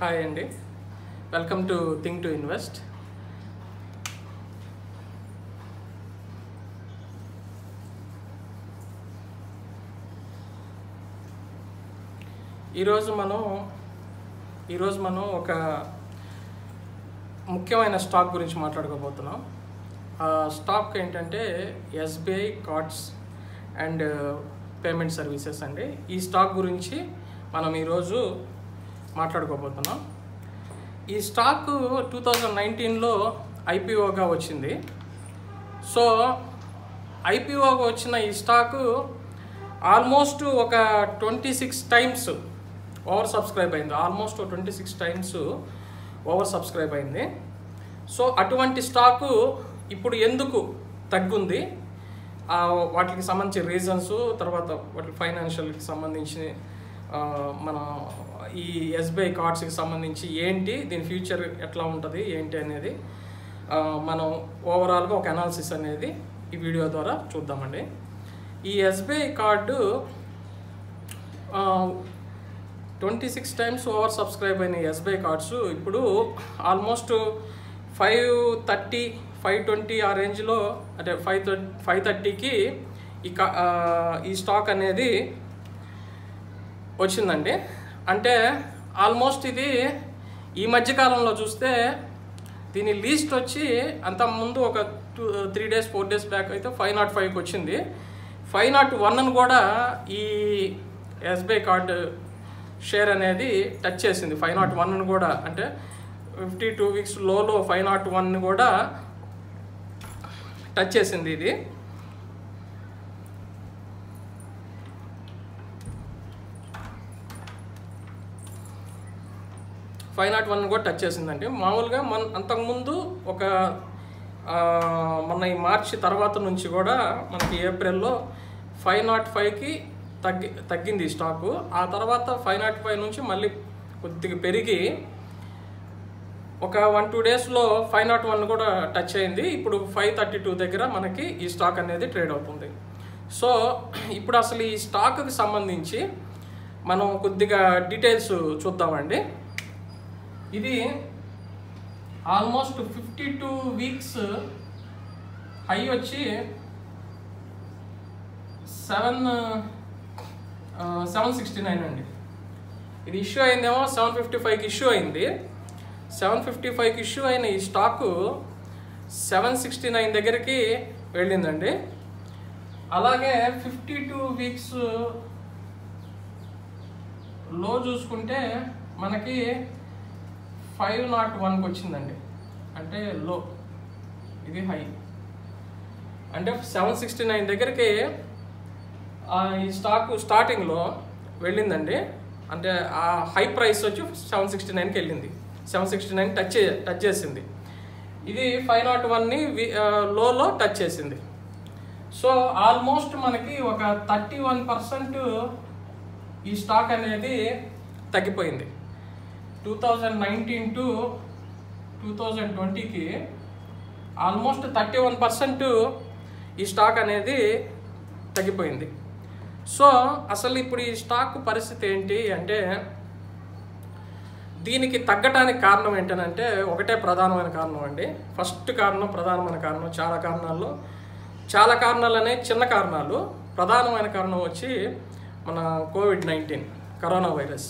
Hi అండి, welcome to think to invest. ఈరోజు మనం ఒక ముఖ్యమైన స్టాక్ గురించి మాట్లాడుకోబోతున్నాం. ఆ స్టాక్ ఏంటంటే SBI cards and payment services అండి. ఈ స్టాక్ గురించి మనం ఈరోజు మాట్లాడుకోబోతున్నాం. ఈ స్టాక్ 2019లో ఐపీఓగా వచ్చింది. సో ఐపీఓగా వచ్చిన ఈ స్టాకు ఆల్మోస్ట్ ఒక 26 టైమ్స్ ఓవర్ సబ్స్క్రైబ్ అయింది. ఆల్మోస్ట్ 26 టైమ్స్ ఓవర్ సబ్స్క్రైబ్ అయింది. సో అటువంటి స్టాకు ఇప్పుడు ఎందుకు తగ్గుంది, వాటికి సంబంధించిన రీజన్స్, తర్వాత వాటి ఫైనాన్షియల్కి సంబంధించి మన ఈ ఎస్బీఐ కార్డ్స్కి సంబంధించి ఏంటి, దీని ఫ్యూచర్ ఎట్లా ఉంటుంది ఏంటి అనేది మనం ఓవరాల్గా ఒక అనాలిసిస్ అనేది ఈ వీడియో ద్వారా చూద్దామండి. ఈ SBI card 26 times over subscribe అయిన ఎస్బీఐ కార్డ్స్ ఇప్పుడు ఆల్మోస్ట్ 530, 520 ఆ రేంజ్లో, అంటే 530కి ఈ స్టాక్ అనేది వచ్చిందండి. అంటే ఆల్మోస్ట్ ఇది ఈ మధ్యకాలంలో చూస్తే దీని లీస్ట్ వచ్చి అంతకుముందు ఒక 3 days 4 days బ్యాక్ అయితే 505కి వచ్చింది. 501ను కూడా ఈ ఎస్బీఐ కార్డు షేర్ అనేది టచ్ చేసింది. 501ను కూడా, అంటే 52 weeks లోలో 501ని కూడా టచ్ చేసింది. ఇది 501 కూడా టచ్ చేసిందండి. మామూలుగా అంతకుముందు ఒక మన ఈ మార్చి తర్వాత నుంచి కూడా మనకి ఏప్రిల్లో 505కి తగ్గింది ఈ స్టాకు. ఆ తర్వాత 505 నుంచి మళ్ళీ కొద్దిగా పెరిగి ఒక 1-2 daysలో 501 కూడా టచ్ అయింది. ఇప్పుడు 532 దగ్గర మనకి ఈ స్టాక్ అనేది ట్రేడ్ అవుతుంది. సో ఇప్పుడు అసలు ఈ స్టాక్కి సంబంధించి మనం కొద్దిగా డీటెయిల్స్ చూద్దామండి. ఇది ఆల్మోస్ట్ 52 weeks హై వచ్చి 769 అండి. ఇది ఇష్యూ అయిందేమో 755కి ఇష్యూ అయింది. 755కి ఇష్యూ అయిన ఈ స్టాకు 769 దగ్గరికి వెళ్ళిందండి. అలాగే 52 weeks లో చూసుకుంటే మనకి 501కి వచ్చిందండి. అంటే లో, ఇది హై. అంటే 769 దగ్గరికి ఈ స్టాక్ స్టార్టింగ్లో వెళ్ళిందండి. అంటే ఆ హై ప్రైస్ వచ్చి 769కి వెళ్ళింది. 769 టచ్ చేసింది. ఇది 501ని లోలో టచ్ చేసింది. సో ఆల్మోస్ట్ మనకి ఒక 31% ఈ స్టాక్ అనేది తగ్గిపోయింది. 2019 to 2020కి ఆల్మోస్ట్ 31% ఈ స్టాక్ అనేది తగ్గిపోయింది. సో అసలు ఇప్పుడు ఈ స్టాక్ పరిస్థితి ఏంటి అంటే, దీనికి తగ్గటానికి కారణం ఏంటంటే ఒకటే ప్రధానమైన కారణం అండి. ఫస్ట్ కారణం, ప్రధానమైన కారణం, చాలా కారణాలు అనేవి చిన్న కారణాలు. ప్రధానమైన కారణం వచ్చి మన COVID-19 కరోనా వైరస్.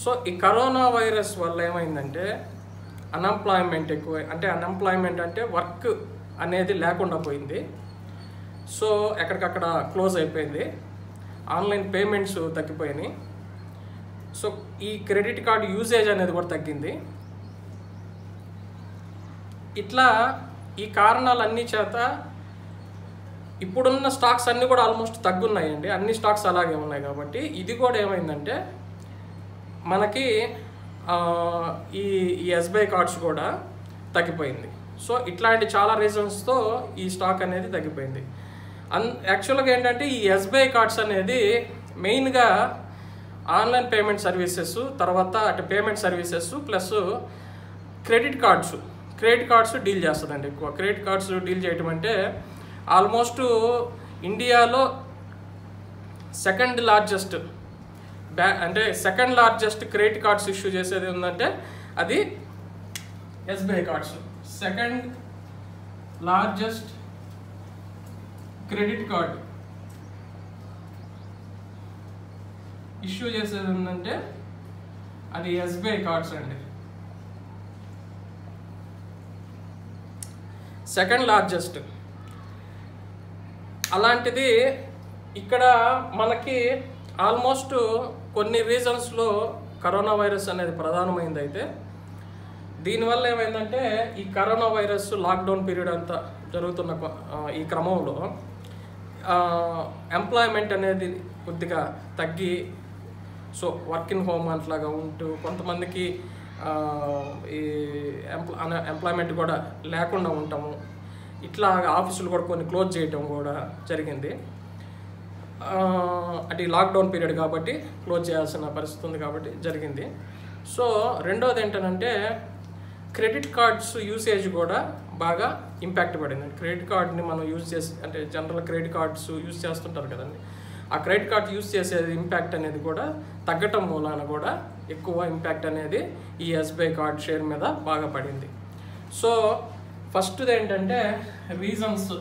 సో ఈ కరోనా వైరస్ వల్ల ఏమైందంటే అన్ఎంప్లాయ్మెంట్ ఎక్కువ, అన్ఎంప్లాయ్మెంట్ అంటే వర్క్ అనేది లేకుండా పోయింది. సో ఎక్కడికక్కడ క్లోజ్ అయిపోయింది. ఆన్లైన్ పేమెంట్స్ తగ్గిపోయినాయి. సో ఈ క్రెడిట్ కార్డు యూసేజ్ అనేది కూడా తగ్గింది. ఇట్లా ఈ కారణాలన్నీ చేత ఇప్పుడున్న స్టాక్స్ అన్నీ కూడా ఆల్మోస్ట్ తగ్గున్నాయండి. అన్ని స్టాక్స్ అలాగే ఉన్నాయి. కాబట్టి ఇది కూడా ఏమైందంటే మనకి ఈ ఎస్బీఐ కార్డ్స్ కూడా తగ్గిపోయింది. సో ఇట్లాంటి చాలా రీజన్స్తో ఈ స్టాక్ అనేది తగ్గిపోయింది. యాక్చువల్గా ఏంటంటే ఈ ఎస్బీఐ కార్డ్స్ అనేది మెయిన్గా ఆన్లైన్ పేమెంట్ సర్వీసెస్, తర్వాత payment services plus credit cards deal చేస్తుందండి. ఎక్కువ క్రెడిట్ కార్డ్స్ డీల్ చేయటం అంటే ఆల్మోస్ట్ ఇండియాలో సెకండ్ లార్జెస్ట్ అంటే second largest credit cards issue చేసేది ఉందంటే అది SBI cards. Second largest credit card issue చేసేది ఉందంటే అది ఎస్బీఐ కార్డ్స్ అండి. Second largest. అలాంటిది ఇక్కడ మనకి ఆల్మోస్ట్ కొన్ని రీజన్స్లో కరోనా వైరస్ అనేది ప్రధానమైంది. అయితే దీనివల్ల ఏమైందంటే ఈ కరోనా వైరస్ లాక్డౌన్ పీరియడ్ అంతా జరుగుతున్న ఈ క్రమంలో ఎంప్లాయ్మెంట్ అనేది కొద్దిగా తగ్గి, సో వర్క్ ఇన్ హోమ్ అట్లాగా ఉంటూ కొంతమందికి ఈ ఎంప్లాయ్మెంట్ కూడా లేకుండా ఉంటాము. ఇట్లా ఆఫీసులు కూడా కొన్ని క్లోజ్ చేయటం కూడా జరిగింది. అంటే లాక్డౌన్ పీరియడ్ కాబట్టి క్లోజ్ చేయాల్సిన పరిస్థితి ఉంది కాబట్టి జరిగింది. సో రెండోది ఏంటంటే క్రెడిట్ కార్డ్స్ యూసేజ్ కూడా బాగా ఇంపాక్ట్ పడింది. క్రెడిట్ కార్డ్ని మనం యూజ్ చేసి అంటే జనరల్ క్రెడిట్ కార్డ్స్ యూజ్ చేస్తుంటారు కదండి, ఆ క్రెడిట్ కార్డ్ యూజ్ చేసేది ఇంపాక్ట్ అనేది కూడా తగ్గటం మూలాన కూడా ఎక్కువ ఇంపాక్ట్ అనేది ఈ ఎస్బీఐ కార్డ్ షేర్ మీద బాగా పడింది. సో ఫస్ట్ది ఏంటంటే reasons.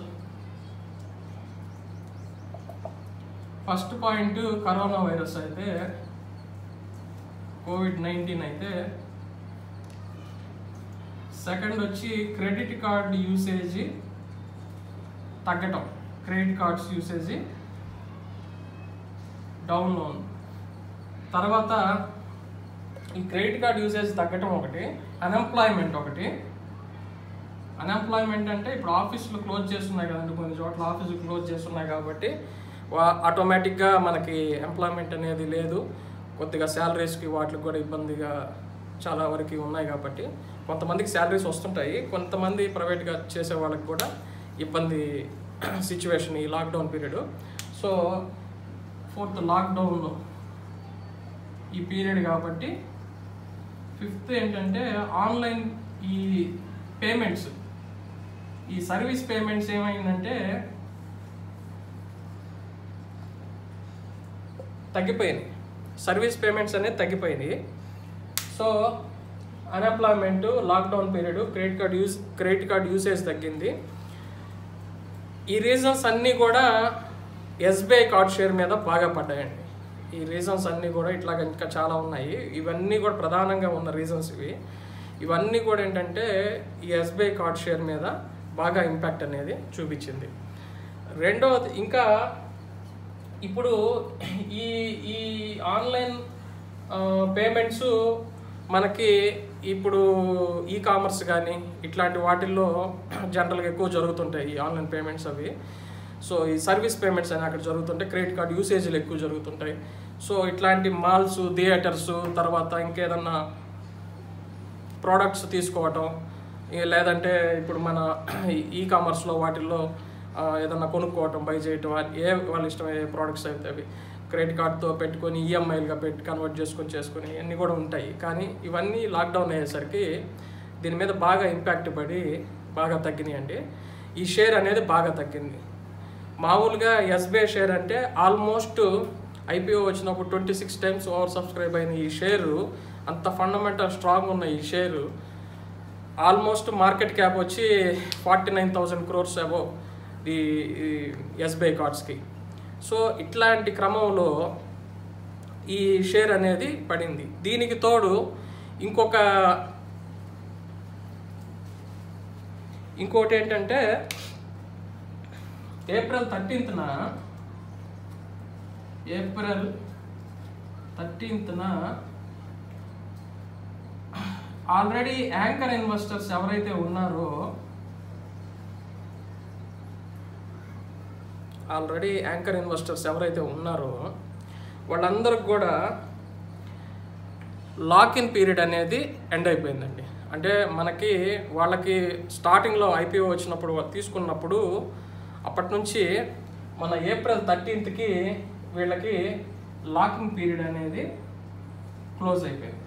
First point corona virus అయితే, కోవిడ్-19 అయితే. సెకండ్ వచ్చి క్రెడిట్ కార్డ్ యూసేజ్ తగ్గటం, credit cards usage down loan. తర్వాత ఈ క్రెడిట్ కార్డ్ యూసేజ్ తగ్గటం ఒకటి, అన్ఎంప్లాయ్మెంట్ ఒకటి. అన్ఎంప్లాయ్మెంట్ అంటే ఇప్పుడు ఆఫీసులు క్లోజ్ చేస్తున్నాయి కదండి, కొన్ని చోట్ల ఆఫీసులు క్లోజ్ చేస్తున్నాయి కాబట్టి ఆటోమేటిక్గా మనకి ఎంప్లాయ్మెంట్ అనేది లేదు. కొద్దిగా శాలరీస్కి వాటికి కూడా ఇబ్బందిగా చాలా వరకు ఉన్నాయి కాబట్టి కొంతమందికి శాలరీస్ వస్తుంటాయి, కొంతమంది ప్రైవేట్గా చేసే వాళ్ళకి కూడా ఇబ్బంది సిచ్యువేషన్ ఈ lockdown period. So fourth lockdown ఈ పీరియడ్ కాబట్టి. ఫిఫ్త్ ఏంటంటే ఆన్లైన్ ఈ పేమెంట్స్, ఈ సర్వీస్ పేమెంట్స్ ఏమైందంటే తగ్గిపోయినాయి. సర్వీస్ పేమెంట్స్ అనేది తగ్గిపోయినాయి. So unemployment, lockdown period, credit card usage తగ్గింది. ఈ రీజన్స్ అన్నీ కూడా ఎస్బీఐ కార్డ్ షేర్ మీద బాగా పడ్డాయండి. ఈ రీజన్స్ అన్నీ కూడా ఇట్లాగ ఇంకా చాలా ఉన్నాయి. ఇవన్నీ కూడా ప్రధానంగా ఉన్న రీజన్స్ ఇవన్నీ కూడా ఏంటంటే ఈ ఎస్బీఐ కార్డ్ షేర్ మీద బాగా ఇంపాక్ట్ అనేది చూపించింది. రెండోది ఇంకా ఇప్పుడు ఈ ఈ ఆన్లైన్ పేమెంట్స్ మనకి ఇప్పుడు ఈ కామర్స్ కానీ ఇట్లాంటి వాటిల్లో జనరల్గా ఎక్కువ జరుగుతుంటాయి ఈ ఆన్లైన్ పేమెంట్స్ అవి. సో ఈ సర్వీస్ పేమెంట్స్ అని అక్కడ జరుగుతుంటాయి, క్రెడిట్ కార్డ్ యూసేజ్లు ఎక్కువ జరుగుతుంటాయి. సో ఇట్లాంటి మాల్స్, థియేటర్స్, తర్వాత ఇంకేదన్నా ప్రోడక్ట్స్ తీసుకోవటం, లేదంటే ఇప్పుడు మన ఈ కామర్స్లో వాటిల్లో ఏదన్నా కొనుక్కోవటం, బై చేయటం, వాళ్ళ ఇష్టమయ్యే ప్రోడక్ట్స్ అయితే అవి క్రెడిట్ కార్డ్తో పెట్టుకొని ఈఎంఐలుగా పెట్టి కన్వర్ట్ చేసుకొని ఇవన్నీ కూడా ఉంటాయి. కానీ ఇవన్నీ లాక్డౌన్ అయ్యేసరికి దీని మీద బాగా ఇంపాక్ట్ పడి బాగా తగ్గినాయండి. ఈ షేర్ అనేది బాగా తగ్గింది. మామూలుగా ఎస్బీఐ షేర్ అంటే ఆల్మోస్ట్ ఐపీఓ వచ్చినప్పుడు 26 times ఓవర్ సబ్స్క్రైబ్ అయిన ఈ షేరు, అంత ఫండమెంటల్ స్ట్రాంగ్ ఉన్న ఈ షేరు ఆల్మోస్ట్ మార్కెట్ క్యాప్ వచ్చి 49,000 crores అబోవ్ ఈ ఎస్బీఐ కార్డ్స్కి. సో ఇట్లాంటి క్రమంలో ఈ షేర్ అనేది పడింది. దీనికి తోడు ఇంకోటి ఏంటంటే ఏప్రిల్ 13న ఆల్రెడీ యాంకర్ ఇన్వెస్టర్స్ ఎవరైతే ఉన్నారో వాళ్ళందరికి కూడా లాక్ ఇన్ పీరియడ్ అనేది ఎండ్ అయిపోయిందండి. అంటే వాళ్ళకి స్టార్టింగ్లో ఐపీఓ వచ్చినప్పుడు తీసుకున్నప్పుడు అప్పటి నుంచి మన ఏప్రిల్ 13కి వీళ్ళకి లాకింగ్ పీరియడ్ అనేది క్లోజ్ అయిపోయింది.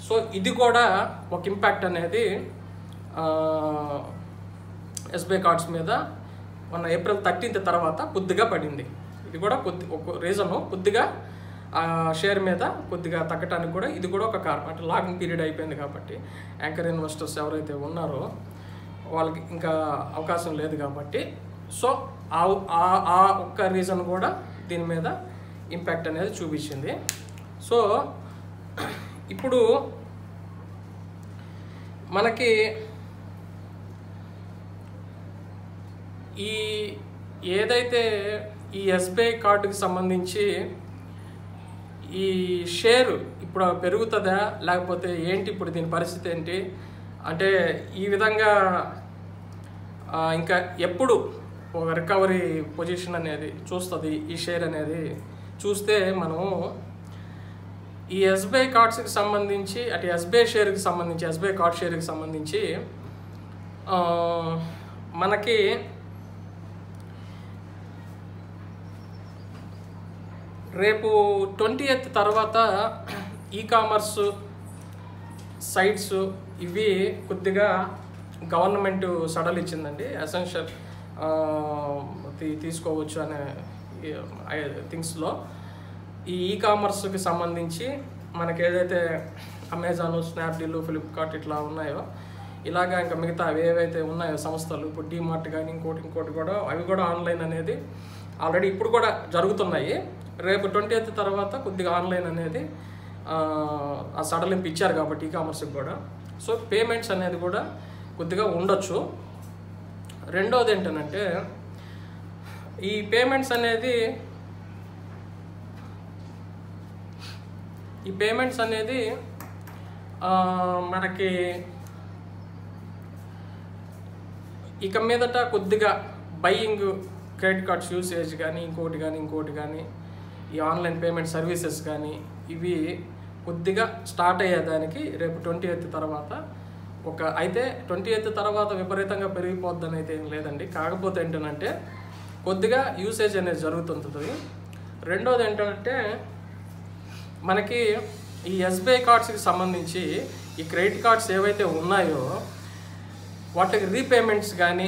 సో ఇది కూడా ఒక ఇంపాక్ట్ అనేది ఎస్బీఐ కార్డ్స్ మీద మన ఏప్రిల్ 13th తర్వాత కొద్దిగా పడింది. ఇది కూడా ఒక రీజను కొద్దిగా షేర్ మీద కొద్దిగా తగ్గటానికి కూడా ఇది కూడా ఒక కారణం. అంటే లాకింగ్ పీరియడ్ అయిపోయింది కాబట్టి యాంకర్ ఇన్వెస్టర్స్ ఎవరైతే ఉన్నారో వాళ్ళకి ఇంకా అవకాశం లేదు కాబట్టి సో ఆ ఒక్క రీజన్ కూడా దీని మీద ఇంపాక్ట్ అనేది చూపించింది. సో ఇప్పుడు మనకి ఏదైతే ఈ ఎస్బీఐ కార్డుకి సంబంధించి ఈ షేరు ఇప్పుడు పెరుగుతుందా లేకపోతే ఏంటి, ఇప్పుడు దీని పరిస్థితి ఏంటి అంటే ఈ విధంగా ఇంకా ఎప్పుడు ఒక రికవరీ పొజిషన్ అనేది చూస్తుంది ఈ షేర్ అనేది చూస్తే మనము ఈ ఎస్బీఐ కార్డ్స్కి సంబంధించి అంటే ఎస్బీఐ షేర్కి సంబంధించి ఎస్బీఐ కార్డ్ షేర్కి సంబంధించి మనకి రేపు 20th తర్వాత ఈ-కామర్స్ సైట్స్ ఇవి కొద్దిగా గవర్నమెంట్ సడల్ ఇచ్చిందండి. ఎసెన్షియల్ తీసుకోవచ్చు అనే థింగ్స్లో ఈ-కామర్స్కి సంబంధించి మనకి ఏదైతే అమెజాన్, స్నాప్డీల్, ఫ్లిప్కార్ట్ ఇట్లా ఉన్నాయో ఇలాగా ఇంకా మిగతా అవి ఏవైతే ఉన్నాయో సంస్థలు ఇప్పుడు డీమార్ట్ కానీ ఇంకోటి కూడా అవి కూడా ఆన్లైన్ అనేది ఆల్రెడీ ఇప్పుడు కూడా జరుగుతున్నాయి. రేపు 20th తర్వాత కొద్దిగా ఆన్లైన్ అనేది ఆ సడలింపు ఇచ్చారు కాబట్టి ఈ-కామర్స్కి కూడా సో పేమెంట్స్ అనేది కూడా కొద్దిగా ఉండొచ్చు. రెండోది ఏంటంటే ఈ పేమెంట్స్ అనేది మనకి ఇక మీదట కొద్దిగా బయింగ్ క్రెడిట్ కార్డ్స్ యూసేజ్ కానీ ఇంకోటి కానీ ఈ ఆన్లైన్ పేమెంట్ సర్వీసెస్ కానీ ఇవి కొద్దిగా స్టార్ట్ అయ్యేదానికి రేపు 20th తర్వాత అయితే 20th తర్వాత విపరీతంగా పెరిగిపోద్దని అయితే ఏం లేదండి. కాకపోతే ఏంటంటే కొద్దిగా యూసేజ్ అనేది జరుగుతుంటుంది. రెండోది ఏంటంటే మనకి ఈ ఎస్బీఐ కార్డ్స్కి సంబంధించి ఈ క్రెడిట్ కార్డ్స్ ఏవైతే ఉన్నాయో వాటికి రీపేమెంట్స్ కానీ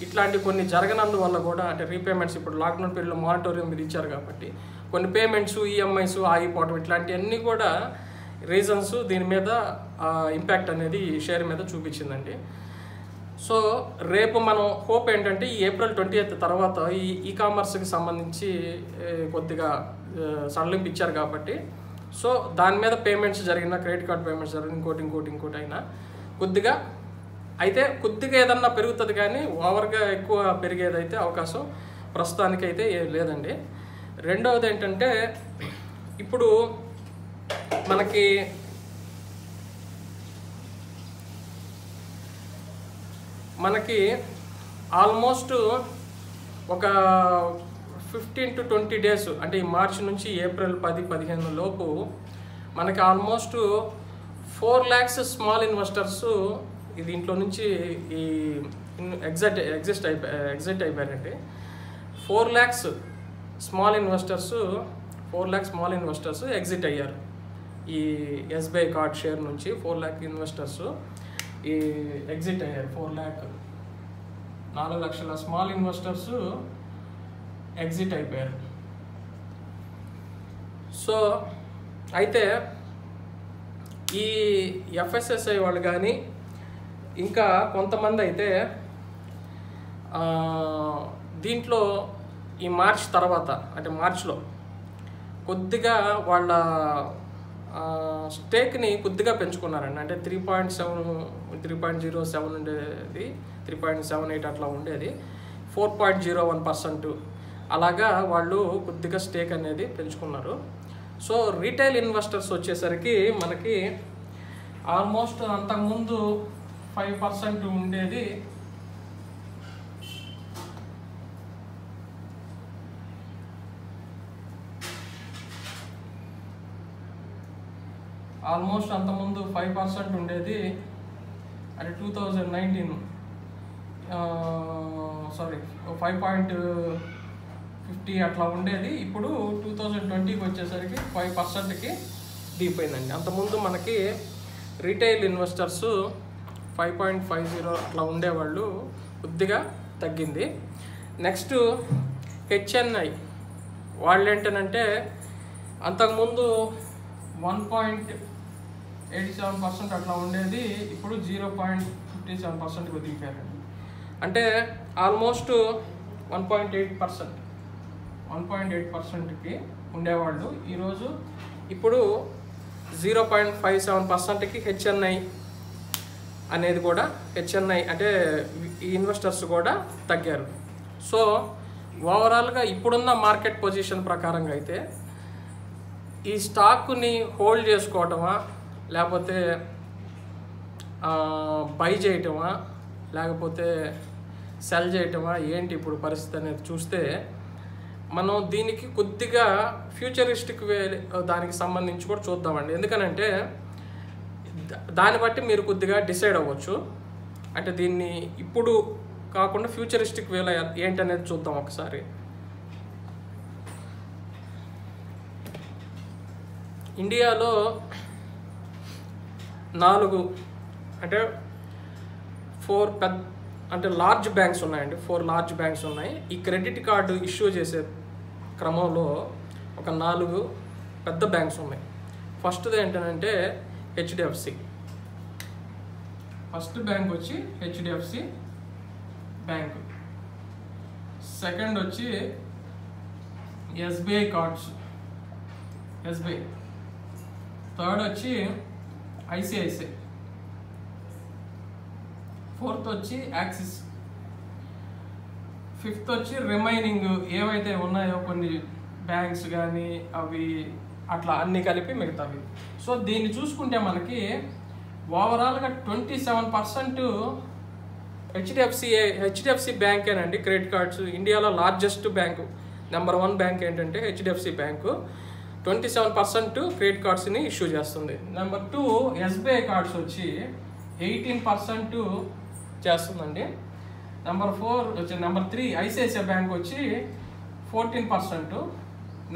ఇట్లాంటి కొన్ని జరగనందువల్ల కూడా అంటే రీపేమెంట్స్ ఇప్పుడు లాక్డౌన్ పీరియడ్లో మానిటోరియం మీద ఇచ్చారు కాబట్టి కొన్ని పేమెంట్స్ ఈఎంఐస్ ఆగిపోవడం ఇట్లాంటివన్నీ కూడా రీజన్స్ దీని మీద ఇంపాక్ట్ అనేది ఈ షేర్ మీద చూపించిందండి. సో రేపు మనం హోప్ ఏంటంటే ఈ April 20th తర్వాత ఈ-కామర్స్కి సంబంధించి కొద్దిగా సడలింపు ఇచ్చారు కాబట్టి సో దాని మీద పేమెంట్స్ జరిగిన క్రెడిట్ కార్డ్ పేమెంట్స్ జరిగిన ఇంకోటి అయినా కొద్దిగా ఏదన్నా పెరుగుతుంది కానీ ఓవర్గా ఎక్కువ పెరిగేదైతే అవకాశం ప్రస్తుతానికైతే లేదండి. రెండవది ఏంటంటే ఇప్పుడు మనకి ఆల్మోస్ట్ ఒక 15 to 20 days అంటే ఈ మార్చి నుంచి April 10-15 లోపు మనకి ఆల్మోస్ట్ 4 lakhs స్మాల్ ఇన్వెస్టర్స్ దీంట్లో నుంచి ఈ ఎగ్జిట్ అయిపోయారండి. 4 lakhs స్మాల్ ఇన్వెస్టర్స్ ఎగ్జిట్ అయ్యారు. ఈ ఎస్బీఐ కార్డ్ షేర్ నుంచి 4 lakh ఇన్వెస్టర్స్ ఈ ఎగ్జిట్ అయ్యారు. 4 లక్షల స్మాల్ ఇన్వెస్టర్స్ ఎగ్జిట్ అయిపోయారు. సో అయితే ఈ ఎఫ్ఎస్ఎస్ఐ వాళ్ళు కానీ ఇంకా కొంతమంది అయితే దీంట్లో ఈ మార్చ్ తర్వాత అంటే మార్చ్లో కొద్దిగా వాళ్ళ స్టేక్ని కొద్దిగా పెంచుకున్నారండి. అంటే 3.07 ఉండేది 3.78 అట్లా ఉండేది 4.01% అలాగా వాళ్ళు కొద్దిగా స్టేక్ అనేది పెంచుకున్నారు. సో రీటైల్ ఇన్వెస్టర్స్ వచ్చేసరికి మనకి ఆల్మోస్ట్ అంతకుముందు 5% ఉండేది అంతకుముందు 5% ఉండేది అంటే 2019 5.50 అట్లా ఉండేది. ఇప్పుడు 2020కి వచ్చేసరికి 5%కి దిగిపోయిందండి. అంతకుముందు మనకి రీటైల్ ఇన్వెస్టర్స్ 5.50 అట్లా ఉండేవాళ్ళు కొద్దిగా తగ్గింది. నెక్స్ట్ వాళ్ళు ఏంటంటే అంతకుముందు 1.87% అట్లా ఉండేది, ఇప్పుడు 0.57%కి దిగిపోయారండి. అంటే ఆల్మోస్ట్ 1.8%కి ఉండేవాళ్ళు ఈరోజు ఇప్పుడు 0.57%కి హెచ్ఎన్ఐ అనేది కూడా, హెచ్ఎన్ఐ అంటే ఈ ఇన్వెస్టర్స్ కూడా తగ్గారు. సో ఓవరాల్గా ఇప్పుడున్న మార్కెట్ పొజిషన్ ప్రకారంగా అయితే ఈ స్టాక్ని హోల్డ్ చేసుకోవటమా లేకపోతే బై చేయటమా లేకపోతే సెల్ చేయటమా ఏంటి ఇప్పుడు పరిస్థితి అనేది చూస్తే మనం దీనికి కొద్దిగా ఫ్యూచరిస్టిక్ వే దానికి సంబంధించి కూడా చూద్దామండి. ఎందుకనంటే దాన్ని బట్టి మీరు కొద్దిగా డిసైడ్ అవ్వచ్చు. అంటే దీన్ని ఇప్పుడు కాకుండా ఫ్యూచరిస్టిక్ వేలో ఏంటనేది చూద్దాం ఒకసారి. ఇండియాలో 4 అంటే 4 లార్జ్ బ్యాంక్స్ ఉన్నాయండి. 4 లార్జ్ బ్యాంక్స్ ఉన్నాయి. ఈ క్రెడిట్ కార్డు ఇష్యూ చేసే క్రమంలో ఒక 4 పెద్ద బ్యాంక్స్ ఉన్నాయి. ఫస్ట్ది ఏంటంటే హెచ్డిఎఫ్సి. ఫస్ట్ బ్యాంక్ వచ్చి హెచ్డిఎఫ్సి బ్యాంక్. సెకండ్ వచ్చి ఎస్బీఐ కార్డ్స్, ఎస్బీఐ. థర్డ్ వచ్చి ఐసిఐసిఐ. ఫోర్త్ వచ్చి యాక్సిస్. ఫిఫ్త్ వచ్చి రిమైనింగ్ ఏవైతే ఉన్నాయో కొన్ని బ్యాంక్స్ కానీ అవి అట్లా అన్నీ కలిపి మిగతావి. సో దీన్ని చూసుకుంటే మనకి ఓవరాల్గా 27% హెచ్డిఎఫ్సి బ్యాంకేనండి క్రెడిట్ కార్డ్స్. ఇండియాలో లార్జెస్ట్ బ్యాంకు, నెంబర్ 1 బ్యాంక్ ఏంటంటే హెచ్డిఎఫ్సి బ్యాంకు. 27% క్రెడిట్ కార్డ్స్ని ఇష్యూ చేస్తుంది. నెంబర్ 2 ఎస్బీఐ కార్డ్స్ వచ్చి 18% చేస్తుందండి. నెంబర్ 3 ఐసిఐసిఐ బ్యాంక్ వచ్చి 14%.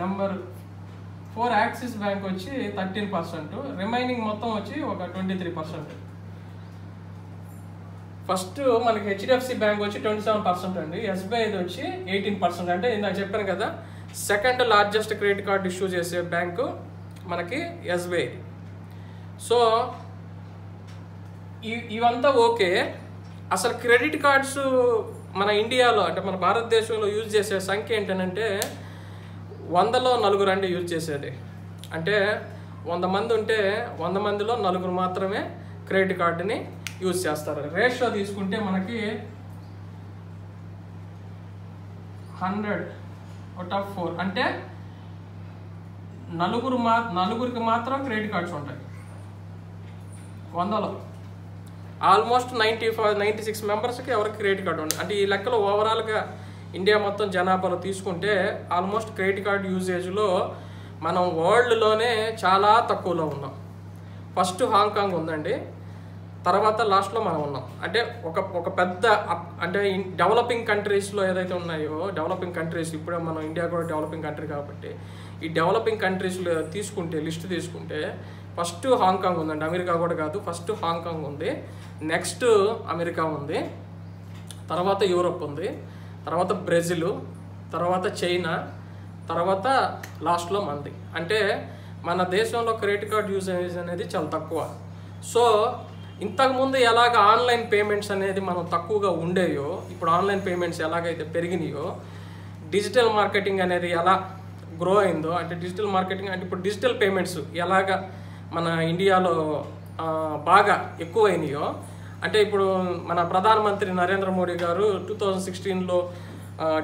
నెంబర్ 4 యాక్సిస్ బ్యాంక్ వచ్చి 13%. రిమైనింగ్ మొత్తం వచ్చి ఒక 23%. ఫస్ట్ మనకి హెచ్డిఎఫ్సి బ్యాంక్ వచ్చి 27% అండి. ఎస్బీఐది వచ్చి 18%. అంటే ఇందాక చెప్పాను కదా, second largest credit card issue చేసే బ్యాంకు మనకి ఎస్బీఐ. సో ఇవంతా ఓకే. అసలు క్రెడిట్ కార్డ్స్ మన ఇండియాలో అంటే మన భారతదేశంలో యూజ్ చేసే సంఖ్య ఏంటంటే 100లో 4 అండి యూజ్ చేసేది. అంటే 100 మంది ఉంటే 100 మందిలో 4 మాత్రమే క్రెడిట్ కార్డుని యూజ్ చేస్తారు. రేషియో తీసుకుంటే మనకి 100/4 అంటే నలుగురికి మాత్రం క్రెడిట్ కార్డ్స్ ఉంటాయి 100లో. ఆల్మోస్ట్ 96 మెంబర్స్కి ఎవరికి క్రెడిట్ కార్డు ఉంది. అంటే ఈ లెక్కలో ఓవరాల్గా ఇండియా మొత్తం జనాభాలో తీసుకుంటే ఆల్మోస్ట్ క్రెడిట్ కార్డు యూజేజ్లో మనం వరల్డ్లోనే చాలా తక్కువలో ఉన్నాం. ఫస్ట్ హాంకాంగ్ ఉందండి, తర్వాత లాస్ట్లో మనం ఉన్నాం. అంటే ఒక పెద్ద అంటే డెవలపింగ్ కంట్రీస్లో ఏదైతే ఉన్నాయో, డెవలపింగ్ కంట్రీస్, ఇప్పుడే మనం ఇండియా కూడా డెవలపింగ్ కంట్రీ కాబట్టి ఈ డెవలపింగ్ కంట్రీస్లో లిస్ట్ తీసుకుంటే ఫస్ట్ హాంకాంగ్ ఉందండి. అమెరికా కూడా కాదు, ఫస్ట్ హాంకాంగ్ ఉంది, నెక్స్ట్ అమెరికా ఉంది, తర్వాత యూరోప్ ఉంది, తర్వాత బ్రెజిల్, తర్వాత చైనా, తర్వాత లాస్ట్లో మంది. అంటే మన దేశంలో క్రెడిట్ కార్డ్ యూసేజ్ అనేది చాలా తక్కువ. సో ఇంతకుముందు ఎలాగ ఆన్లైన్ పేమెంట్స్ అనేది మనం తక్కువగా ఉండేయో, ఇప్పుడు ఆన్లైన్ పేమెంట్స్ ఎలాగైతే పెరిగినాయో, డిజిటల్ మార్కెటింగ్ అనేది ఎలా గ్రో అయిందో, అంటే డిజిటల్ మార్కెటింగ్ అంటే ఇప్పుడు డిజిటల్ పేమెంట్స్ ఎలాగ మన ఇండియాలో బాగా ఎక్కువైనాయో, అంటే ఇప్పుడు మన ప్రధానమంత్రి నరేంద్ర మోడీ గారు 2016లో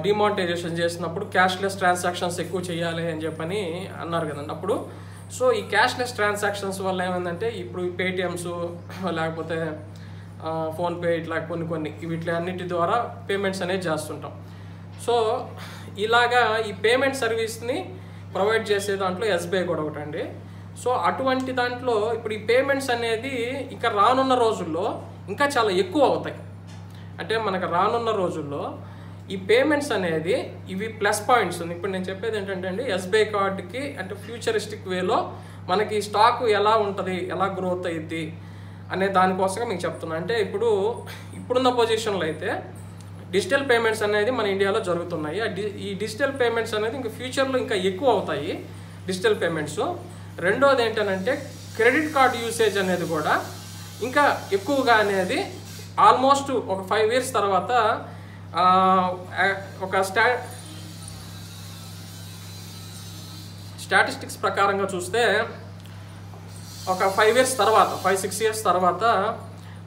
డిమానిటైజేషన్ చేసినప్పుడు క్యాష్లెస్ ట్రాన్సాక్షన్స్ ఎక్కువ చేయాలి అని చెప్పని అన్నారు కదండి అప్పుడు. సో ఈ క్యాష్లెస్ ట్రాన్సాక్షన్స్ వల్ల ఏమైందంటే ఇప్పుడు ఈ పేటిఎమ్స్ లేకపోతే ఫోన్పే ఇట్లా కొన్ని వీటి అన్నిటి ద్వారా పేమెంట్స్ అనేది చేస్తుంటాం. సో ఇలాగా ఈ పేమెంట్ సర్వీస్ని ప్రొవైడ్ చేసే దాంట్లో ఎస్బీఐ కూడా ఒకటండి. సో అటువంటి దాంట్లో ఇప్పుడు ఈ పేమెంట్స్ అనేది ఇంకా రానున్న రోజుల్లో ఇంకా చాలా ఎక్కువ అవుతాయి. అంటే మనకు రానున్న రోజుల్లో ఈ పేమెంట్స్ అనేది ఇవి ప్లస్ పాయింట్స్. ఇప్పుడు నేను చెప్పేది ఏంటంటే అండి, ఎస్బీఐ కార్డుకి అంటే ఫ్యూచరిస్టిక్ వేలో మనకి స్టాక్ ఎలా ఉంటుంది, ఎలా గ్రోత్ అయ్యిద్ది అనే దానికోసంగా మీకు చెప్తున్నా. అంటే ఇప్పుడున్న పొజిషన్లో అయితే డిజిటల్ పేమెంట్స్ అనేది మన ఇండియాలో జరుగుతున్నాయి. ఈ డిజిటల్ పేమెంట్స్ అనేది ఇంకా ఫ్యూచర్లో ఇంకా ఎక్కువ అవుతాయి డిజిటల్ పేమెంట్స్. రెండోది ఏంటంటే క్రెడిట్ కార్డ్ యూసేజ్ అనేది కూడా ఇంకా ఎక్కువగా అనేది ఆల్మోస్ట్ ఒక 5 years తర్వాత ఒక స్టాటిస్టిక్స్ ప్రకారంగా చూస్తే ఒక 5 years తర్వాత 5-6 years తర్వాత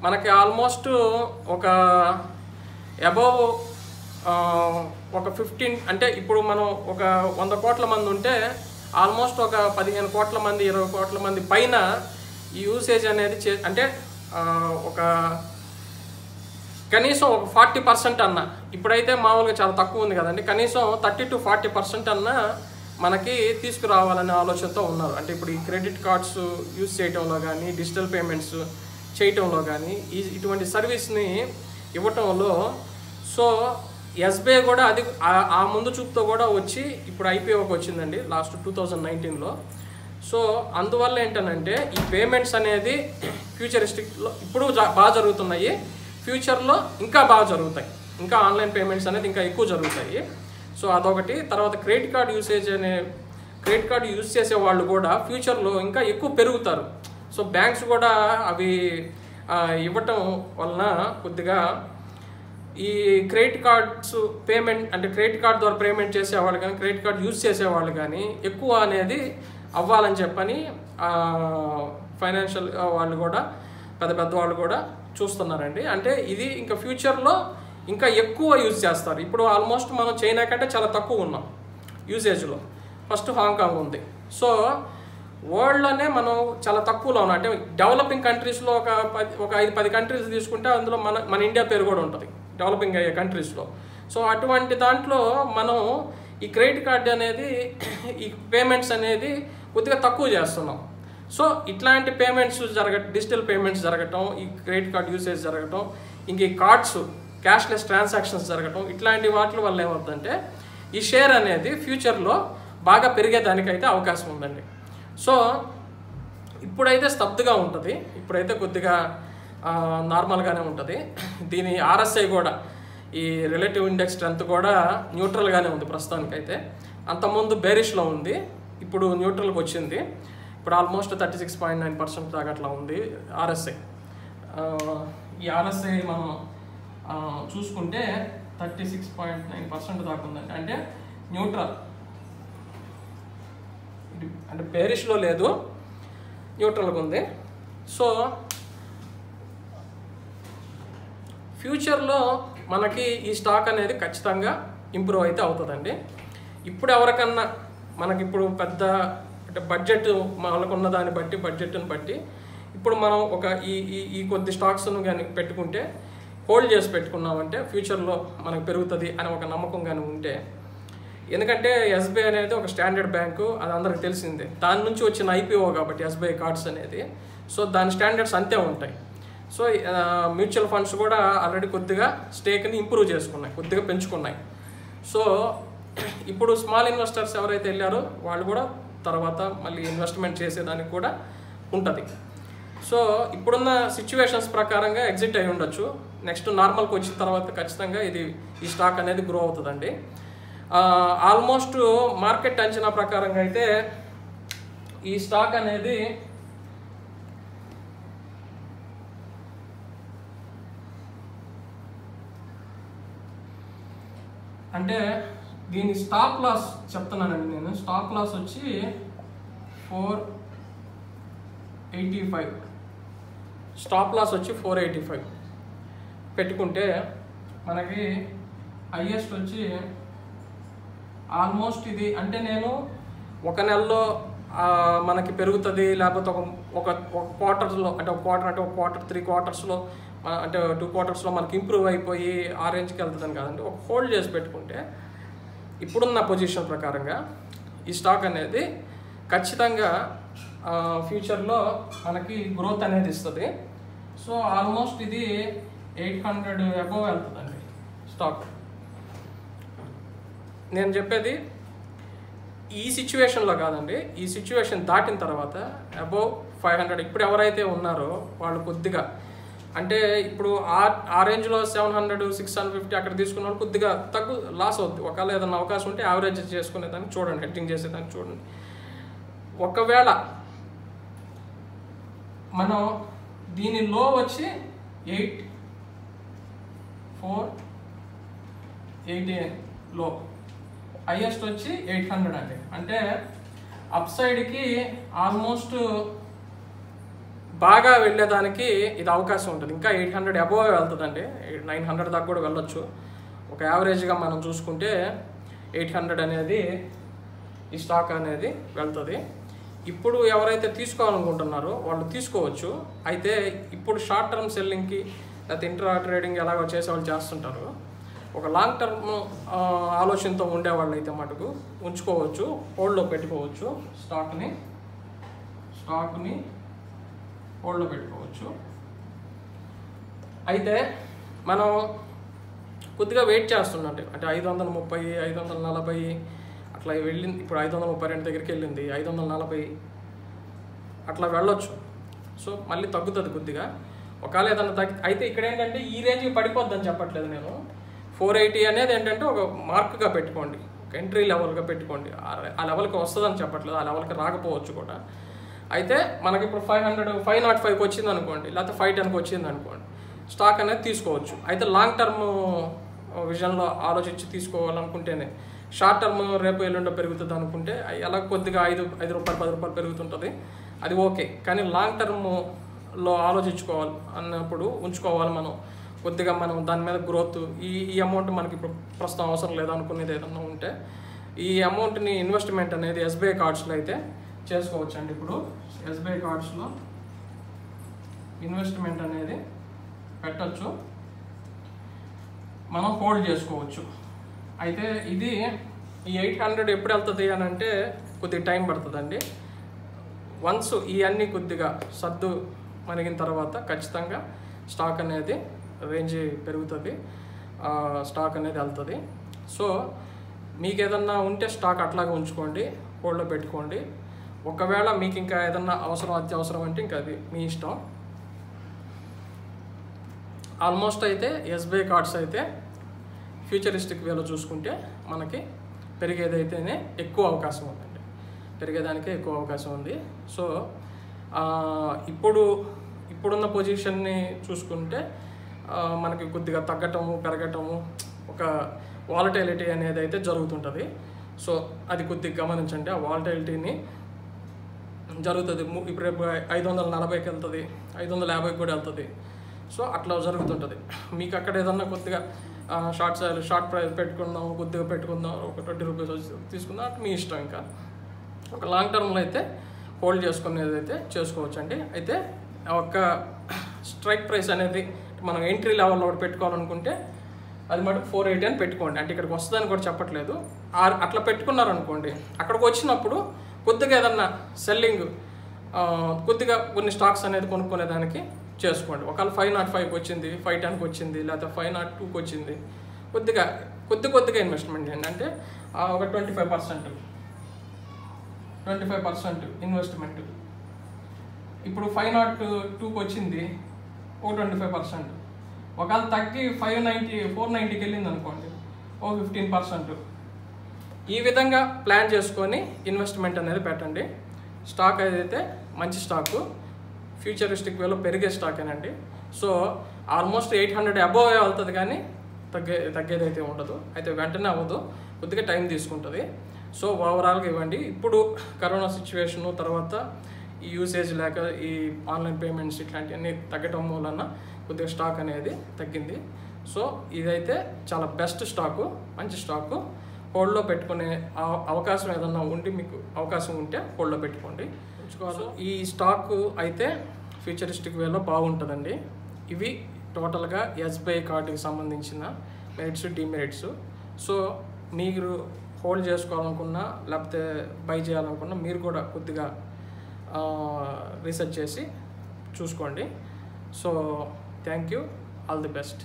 మనకి ఆల్మోస్ట్ ఒక అబౌవ్ ఒక 15 అంటే ఇప్పుడు మనం ఒక 100 కోట్ల మంది ఉంటే ఆల్మోస్ట్ ఒక 15 కోట్ల మంది 20 కోట్ల మంది పైన ఈ యూసేజ్ అనేది అంటే ఒక కనీసం ఒక 40% అన్న, ఇప్పుడైతే మామూలుగా చాలా తక్కువ ఉంది కదండి, కనీసం 30-40% అన్న మనకి తీసుకురావాలనే ఆలోచనతో ఉన్నారు. అంటే ఇప్పుడు ఈ క్రెడిట్ కార్డ్స్ యూజ్ చేయటంలో కానీ డిజిటల్ పేమెంట్స్ చేయటంలో కానీ ఇటువంటి సర్వీస్ని ఇవ్వటంలో సో ఎస్బీఐ కూడా అది ఆ ముందు చూపుతో కూడా వచ్చి ఇప్పుడు ఐపీఓకి వచ్చిందండి లాస్ట్ 2019లో. సో అందువల్ల ఏంటంటే ఈ పేమెంట్స్ అనేది ఫ్యూచరిస్టిక్లో ఇప్పుడు బాగా జరుగుతున్నాయి, ఫ్యూచర్లో ఇంకా బాగా జరుగుతాయి, ఇంకా ఆన్లైన్ పేమెంట్స్ అనేది ఇంకా ఎక్కువ జరుగుతాయి. సో అదొకటి. తర్వాత క్రెడిట్ కార్డ్ యూజ్ చేసే వాళ్ళు కూడా ఫ్యూచర్లో ఇంకా ఎక్కువ పెరుగుతారు. సో బ్యాంక్స్ కూడా అవి ఇవ్వటం వలన కొద్దిగా ఈ క్రెడిట్ కార్డ్స్ పేమెంట్ అంటే క్రెడిట్ కార్డ్ ద్వారా పేమెంట్ చేసేవాళ్ళు కానీ క్రెడిట్ కార్డ్ యూజ్ చేసేవాళ్ళు కానీ ఎక్కువ అనేది అవ్వాలని చెప్పని ఫైనాన్షియల్ వాళ్ళు కూడా పెద్ద వాళ్ళు కూడా చూస్తున్నారండి. అంటే ఇది ఇంకా ఫ్యూచర్లో ఇంకా ఎక్కువ యూజ్ చేస్తారు. ఇప్పుడు ఆల్మోస్ట్ మనం చైనా కంటే చాలా తక్కువ ఉన్నాం యూసేజ్లో, ఫస్ట్ హాంకాంగ్ ఉంది. సో వరల్డ్లోనే మనం చాలా తక్కువలో ఉన్నాం. అంటే డెవలపింగ్ కంట్రీస్లో ఒక 5-10 కంట్రీస్ తీసుకుంటే అందులో మన ఇండియా పేరు కూడా ఉంటుంది డెవలపింగ్ అయ్యే కంట్రీస్లో. సో అటువంటి దాంట్లో మనం ఈ క్రెడిట్ కార్డ్ అనేది ఈ పేమెంట్స్ అనేది కొద్దిగా తక్కువ చేస్తున్నాం. సో ఇట్లాంటి పేమెంట్స్ డిజిటల్ పేమెంట్స్ జరగటం, ఈ క్రెడిట్ కార్డ్ యూసేజ్ జరగటం, ఇంక ఈ కార్డ్స్ క్యాష్లెస్ ట్రాన్సాక్షన్స్ జరగటం, ఇట్లాంటి వాటి వల్ల ఏమవుతుందంటే ఈ షేర్ అనేది ఫ్యూచర్లో బాగా పెరిగేదానికైతే అవకాశం ఉందండి. సో ఇప్పుడైతే స్తబ్దుగా ఉంటుంది, ఇప్పుడైతే కొద్దిగా నార్మల్గానే ఉంటుంది. దీని ఆర్ఎస్ఐ కూడా ఈ రిలేటివ్ ఇండెక్స్ స్ట్రెంత్ కూడా న్యూట్రల్గానే ఉంది ప్రస్తుతానికైతే. అంతకుముందు బేరిష్లో ఉంది, ఇప్పుడు న్యూట్రల్కి వచ్చింది. ఇప్పుడు ఆల్మోస్ట్ 36.9% దాకా అట్లా ఉంది ఆర్ఎస్ఐ. ఈ ఆర్ఎస్ఐ మనం చూసుకుంటే 36.9% దాకా ఉందండి. అంటే న్యూట్రల్, అంటే బేరిష్లో లేదు, న్యూట్రల్గా ఉంది. సో ఫ్యూచర్లో మనకి ఈ స్టాక్ అనేది ఖచ్చితంగా ఇంప్రూవ్ అయితే అవుతుందండి. ఇప్పుడు ఎవరికన్నా మనకి ఇప్పుడు పెద్ద అంటే బడ్జెట్ మనకున్న దాన్ని బట్టి బడ్జెట్ని బట్టి ఇప్పుడు మనం ఒక ఈ కొద్ది స్టాక్స్ను కానీ పెట్టుకుంటే హోల్డ్ చేసి పెట్టుకున్నామంటే ఫ్యూచర్లో మనకు పెరుగుతుంది అని ఒక నమ్మకం కానీ ఉంటే, ఎందుకంటే ఎస్బీఐ అనేది ఒక స్టాండర్డ్ బ్యాంకు, అది అందరికి తెలిసిందే. దాని నుంచి వచ్చిన ఐపీఓ కాబట్టి ఎస్బీఐ కార్డ్స్ అనేది, సో దాని స్టాండర్డ్స్ అంతే ఉంటాయి. సో మ్యూచువల్ ఫండ్స్ కూడా ఆల్రెడీ కొద్దిగా స్టేక్ని ఇంప్రూవ్ చేసుకున్నాయి, కొద్దిగా పెంచుకున్నాయి. సో ఇప్పుడు స్మాల్ ఇన్వెస్టర్స్ ఎవరైతే వెళ్ళారో వాళ్ళు కూడా తర్వాత మళ్ళీ ఇన్వెస్ట్మెంట్ చేసేదానికి కూడా ఉంటుంది. సో ఇప్పుడున్న సిచ్యువేషన్స్ ప్రకారంగా ఎగ్జిట్ అయి ఉండొచ్చు. నెక్స్ట్ నార్మల్కి వచ్చిన తర్వాత ఖచ్చితంగా ఈ స్టాక్ అనేది గ్రో అవుతుందండి. ఆల్మోస్ట్ మార్కెట్ అంచనా ప్రకారంగా అయితే ఈ స్టాక్ అనేది అంటే దీని స్టాప్ లాస్ చెప్తున్నానండి నేను. స్టాప్ లాస్ వచ్చి 485, స్టాప్ లాస్ వచ్చి 485 పెట్టుకుంటే మనకి హైయెస్ట్ వచ్చి ఆల్మోస్ట్ ఇది అంటే నేను ఒక నెలలో మనకి పెరుగుతుంది, లేకపోతే ఒక క్వార్టర్స్లో అంటే ఒక క్వార్టర్ 3 quartersలో అంటే 2 quartersలో మనకి ఇంప్రూవ్ అయిపోయి ఆ రేంజ్కి వెళ్తుందని కాదండి. ఒక హోల్డ్ చేసి పెట్టుకుంటే ఇప్పుడున్న పొజిషన్ ప్రకారంగా ఈ స్టాక్ అనేది ఖచ్చితంగా ఫ్యూచర్లో మనకి గ్రోత్ అనేది ఇస్తుంది. సో ఆల్మోస్ట్ ఇది 800 అబోవ్ వెళ్తుందండి స్టాక్. నేను చెప్పేది ఈ సిచ్యువేషన్లో కాదండి, ఈ సిచ్యువేషన్ దాటిన తర్వాత అబోవ్ 500 ఇప్పుడు ఎవరైతే ఉన్నారో వాళ్ళు కొద్దిగా అంటే ఇప్పుడు ఆ రేంజ్లో 700 650 అక్కడ తీసుకున్న వాళ్ళు కొద్దిగా లాస్ అవుతుంది. ఒకవేళ ఏదైనా అవకాశం ఉంటే యావరేజ్ చేసుకునేదానికి చూడండి, హెడ్జింగ్ చేసేదానికి చూడండి. ఒకవేళ మనం దీని లో వచ్చి 8,480 లో, హైయెస్ట్ వచ్చి 800 అండి. అంటే అప్ సైడ్కి ఆల్మోస్ట్ బాగా వెళ్ళేదానికి ఇది అవకాశం ఉంటుంది. ఇంకా 800 అబోవ్ వెళ్తుందండి, 900 దాకా కూడా వెళ్ళొచ్చు. ఒక యావరేజ్గా మనం చూసుకుంటే 800 అనేది ఈ స్టాక్ అనేది వెళ్తుంది. ఇప్పుడు ఎవరైతే తీసుకోవాలనుకుంటున్నారో వాళ్ళు తీసుకోవచ్చు. అయితే ఇప్పుడు షార్ట్ టర్మ్ సెల్లింగ్కి లేకపోతే ఇంట్రా ట్రేడింగ్ ఎలాగో చేసే వాళ్ళు చేస్తుంటారు. ఒక లాంగ్ టర్మ్ ఆలోచనతో ఉండేవాళ్ళు అయితే మటుకు ఉంచుకోవచ్చు, హోల్డ్లో పెట్టుకోవచ్చు. స్టాక్ని హోల్డ్లో పెట్టుకోవచ్చు. అయితే మనం కొద్దిగా వెయిట్ చేస్తుందండి. అంటే 530 540 అట్లా వెళ్ళింది. ఇప్పుడు 532 దగ్గరికి వెళ్ళింది, 540 అట్లా వెళ్ళొచ్చు. సో మళ్ళీ తగ్గుతుంది కొద్దిగా. ఒకవేళ ఏదన్నా అయితే ఇక్కడ ఏంటంటే ఈ రేంజ్కి పడిపోద్దని చెప్పట్లేదు నేను. 480 అనేది ఏంటంటే ఒక మార్క్గా పెట్టుకోండి, ఒక ఎంట్రీ లెవెల్గా పెట్టుకోండి. ఆ లెవెల్కి వస్తుందని చెప్పట్లేదు, ఆ లెవెల్కి రాకపోవచ్చు కూడా. అయితే మనకి ఇప్పుడు 505కి వచ్చింది అనుకోండి, లేకపోతే 510కి వచ్చింది అనుకోండి, స్టాక్ అనేది తీసుకోవచ్చు. అయితే లాంగ్ టర్మ్ విజన్లో ఆలోచించి తీసుకోవాలనుకుంటేనే. షార్ట్ టర్మ్ రేపు ఎల్లుండో పెరుగుతుంది అనుకుంటే ఎలా కొద్దిగా 5 రూపాయలు 10 రూపాయలు పెరుగుతుంటుంది, అది ఓకే. కానీ లాంగ్ టర్మ్లో ఆలోచించుకోవాలి అన్నప్పుడు ఉంచుకోవాలి మనం కొద్దిగా. మనం దాని మీద గ్రోత్ ఈ అమౌంట్ మనకి ఇప్పుడు ప్రస్తుతం అవసరం లేదనుకునేది ఏదన్నా ఉంటే ఈ అమౌంట్ని ఇన్వెస్ట్మెంట్ అనేది ఎస్బీఐ కార్డ్స్లో అయితే చేసుకోవచ్చు అండి. ఇప్పుడు ఎస్బీఐ కార్డ్స్లో ఇన్వెస్ట్మెంట్ అనేది పెట్టచ్చు, మనం హోల్డ్ చేసుకోవచ్చు. అయితే ఇది ఈ 800 ఎప్పుడు వెళ్తుంది అని అంటే కొద్దిగా టైం పడుతుందండి. వన్స్ ఇవన్నీ కొద్దిగా సర్దు మరిగిన తర్వాత ఖచ్చితంగా స్టాక్ అనేది రేంజ్ పెరుగుతుంది, స్టాక్ అనేది వెళ్తుంది. సో మీకు ఏదన్నా ఉంటే స్టాక్ అట్లాగే ఉంచుకోండి, హోల్డ్లో పెట్టుకోండి. ఒకవేళ మీకు ఇంకా ఏదన్నా అత్యవసరం అంటే ఇంకా అది మీ ఇష్టం. ఆల్మోస్ట్ అయితే ఎస్బీఐ కార్డ్స్ అయితే ఫ్యూచరిస్టిక్ వేలో చూసుకుంటే మనకి పెరిగేదైతేనే ఎక్కువ అవకాశం ఉందండి, పెరిగేదానికే ఎక్కువ అవకాశం ఉంది. సో ఇప్పుడున్న పొజిషన్ని చూసుకుంటే మనకి కొద్దిగా తగ్గటము పెరగటము ఒక వాలటైలిటీ అనేది అయితే జరుగుతుంటుంది. సో అది కొద్దిగా గమనించండి. ఆ వాలటైలిటీని జరుగుతుంది. ఇప్పుడు 540కి వెళ్తుంది, 550కి కూడా వెళ్తుంది. సో అట్లా జరుగుతుంటుంది. మీకు అక్కడ ఏదన్నా కొద్దిగా షార్ట్ ప్రైస్ పెట్టుకుందాం, కొద్దిగా పెట్టుకుందాం, ఒక 20 రూపీస్ తీసుకుందాం, అటు మీ ఇష్టం. ఇంకా ఒక లాంగ్ టర్మ్లో అయితే హోల్డ్ చేసుకునేది అయితే చేసుకోవచ్చు అండి. అయితే ఒక స్ట్రైక్ ప్రైస్ అనేది మనం ఎంట్రీ లెవెల్లో ఒకటి పెట్టుకోవాలనుకుంటే అది మటుకు 480 అని పెట్టుకోండి. అంటే ఇక్కడికి వస్తుందని కూడా చెప్పట్లేదు. అట్లా పెట్టుకున్నారనుకోండి, అక్కడికి వచ్చినప్పుడు కొద్దిగా ఏదన్నా సెల్లింగ్ కొద్దిగా కొన్ని స్టాక్స్ అనేది కొనుక్కునేదానికి చేసుకోండి. ఒకవేళ 505కి వచ్చింది, 510కి వచ్చింది, లేకపోతే 502కి వచ్చింది, కొద్దిగా ఇన్వెస్ట్మెంట్ చేయండి. అంటే ఒక 25% ఇన్వెస్ట్మెంట్. ఇప్పుడు 502కి వచ్చింది, ఒక 25%. ఒకవేళ తగ్గి 490కి వెళ్ళింది అనుకోండి, ఓ 15%. ఈ విధంగా ప్లాన్ చేసుకొని ఇన్వెస్ట్మెంట్ అనేది పెట్టండి. స్టాక్ ఏదైతే మంచి స్టాకు, ఫ్యూచరిస్టిక్ వేలో పెరిగే స్టాకేనండి. సో ఆల్మోస్ట్ 800 అబోవ్ వెళ్తుంది, కానీ తగ్గేదైతే ఉండదు. అయితే వెంటనే అవ్వదు, కొద్దిగా టైం తీసుకుంటుంది. సో ఓవరాల్గా ఇవ్వండి. ఇప్పుడు కరోనా సిచ్యువేషను తర్వాత ఈ యూసేజ్ లేక ఈ ఆన్లైన్ పేమెంట్స్ ఇట్లాంటివన్నీ తగ్గటం మూలన కొద్దిగా స్టాక్ అనేది తగ్గింది. సో ఇదైతే చాలా బెస్ట్ స్టాకు, మంచి స్టాకు. హోల్డ్లో పెట్టుకునే అవకాశం ఏదన్నా ఉండి మీకు అవకాశం ఉంటే హోల్డ్లో పెట్టుకోండి, ఉంచుకోవాలి. ఈ స్టాక్ అయితే ఫ్యూచరిస్టిక్ వేలో బాగుంటుందండి. ఇవి టోటల్గా ఎస్బీఐ కార్డుకి సంబంధించిన మెరిట్స్ డిమెరిట్స్. సో మీరు హోల్డ్ చేసుకోవాలనుకున్నా లేకపోతే బై చేయాలనుకున్నా మీరు కూడా కొద్దిగా రీసెర్చ్ చేసి చూసుకోండి. So thank you, all the best.